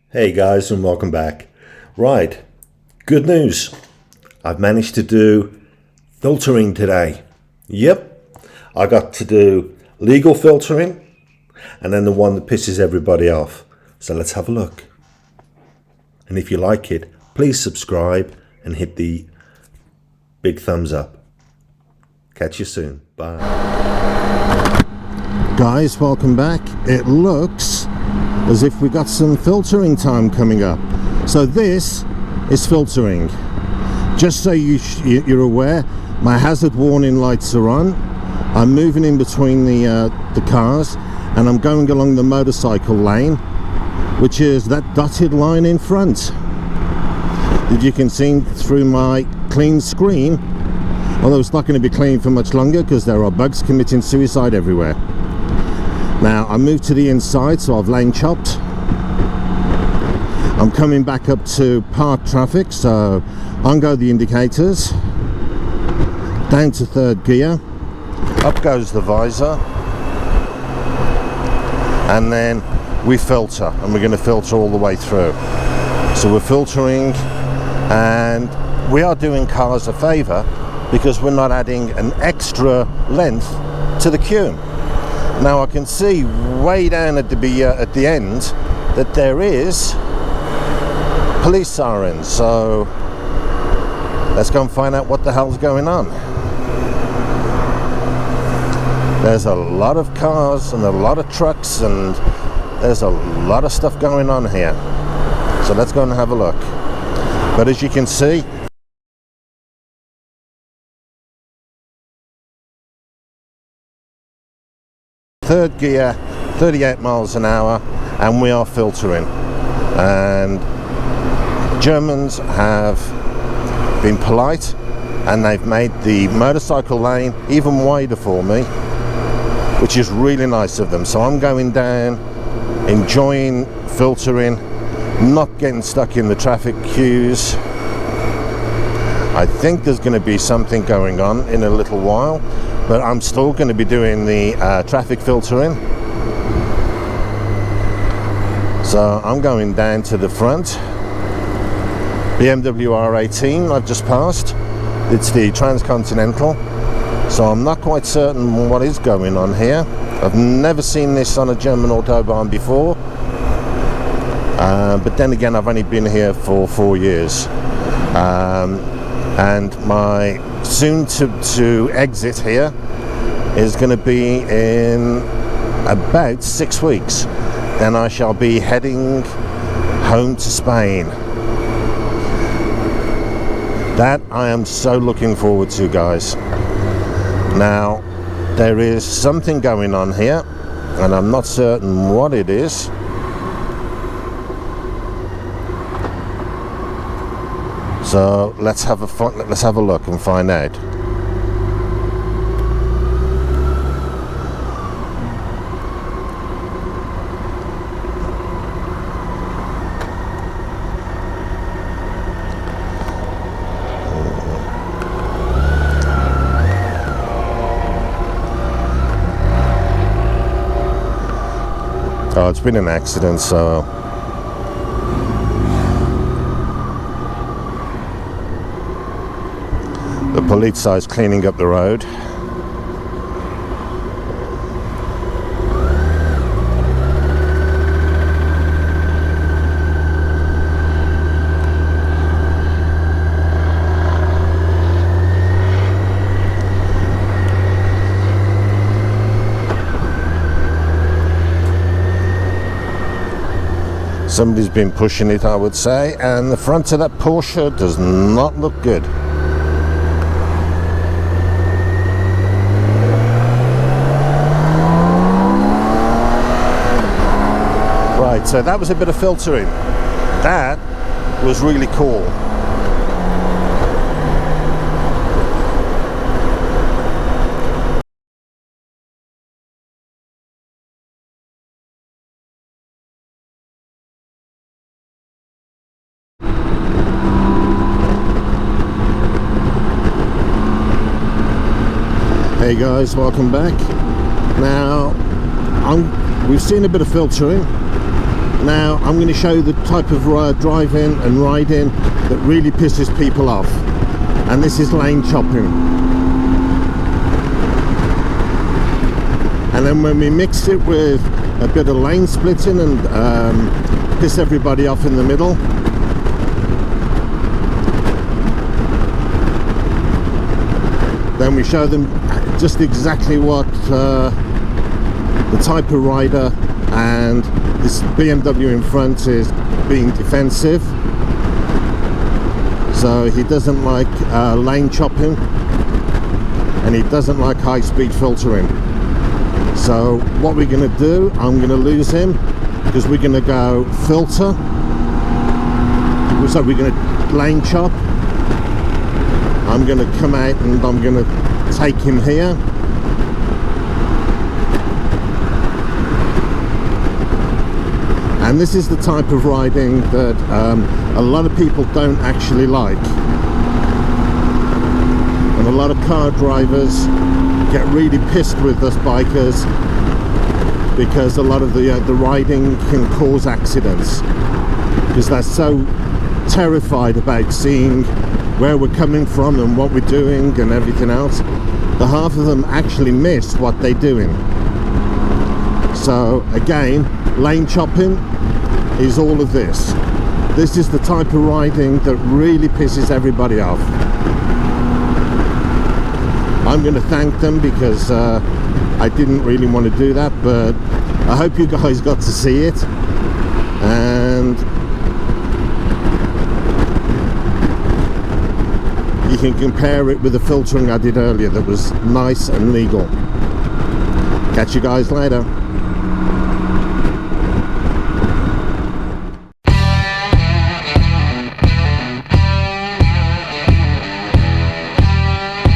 Hey guys, and welcome back. Right, good news. I've managed to do filtering today. Yep, I got to do legal filtering and then the one that pisses everybody off. So let's have a look. And if you like it, please subscribe and hit the big thumbs up. Catch you soon. Bye. Guys, welcome back. It looks as if we got some filtering time coming up. So this is filtering. Just so you're aware, my hazard warning lights are on. I'm moving in between the cars, and I'm going along the motorcycle lane, which is that dotted line in front that you can see through my clean screen, although it's not going to be clean for much longer because there are bugs committing suicide everywhere. Now I moved to the inside, so I've lane chopped. I'm coming back up to park traffic, so on go the indicators, down to third gear, up goes the visor, and then we filter, and we're going to filter all the way through. So we're filtering, and we are doing cars a favour because we're not adding an extra length to the queue. Now I can see way down at the end that there is police sirens, so let's go and find out what the hell's going on. There's a lot of cars and a lot of trucks, and there's a lot of stuff going on here, so let's go and have a look. But as you can see, third gear, 38 miles an hour, and we are filtering. And Germans have been polite, and they've made the motorcycle lane even wider for me, which is really nice of them. So I'm going down, enjoying filtering, not getting stuck in the traffic queues. I think there's going to be something going on in a little while, but I'm still going to be doing the traffic filtering. So I'm going down to the front. BMW R18 I've just passed. It's the Transcontinental. So I'm not quite certain what is going on here. I've never seen this on a German Autobahn before. But then again, I've only been here for 4 years. And my soon to exit here is going to be in about 6 weeks. Then I shall be heading home to Spain. That I am so looking forward to, guys. Now there is something going on here, and I'm not certain what it is. So let's have a look and find out. Oh, it's been an accident, so the police is cleaning up the road. Somebody's been pushing it, I would say, and the front of that Porsche does not look good. Right, so that was a bit of filtering. That was really cool. Hey guys, welcome back. Now we've seen a bit of filtering, Now I'm going to show you the type of driving and riding that really pisses people off, and this is lane chopping. And then when we mix it with a bit of lane splitting and piss everybody off in the middle, then we show them just exactly what the type of rider, and this BMW in front is being defensive, so he doesn't like lane chopping and he doesn't like high-speed filtering. So what we're going to do, I'm going to lose him because we're going to go filter, so we're going to lane chop. I'm going to come out and I'm going to take him here. And this is the type of riding that a lot of people don't actually like. And a lot of car drivers get really pissed with us bikers because a lot of the riding can cause accidents, because they're so terrified about seeing where we're coming from and what we're doing and everything else. The half of them actually miss what they're doing. So again, lane chopping is all of this. This is the type of riding that really pisses everybody off. I'm going to thank them because I didn't really want to do that, but I hope you guys got to see it, and you can compare it with the filtering I did earlier that was nice and legal. Catch you guys later.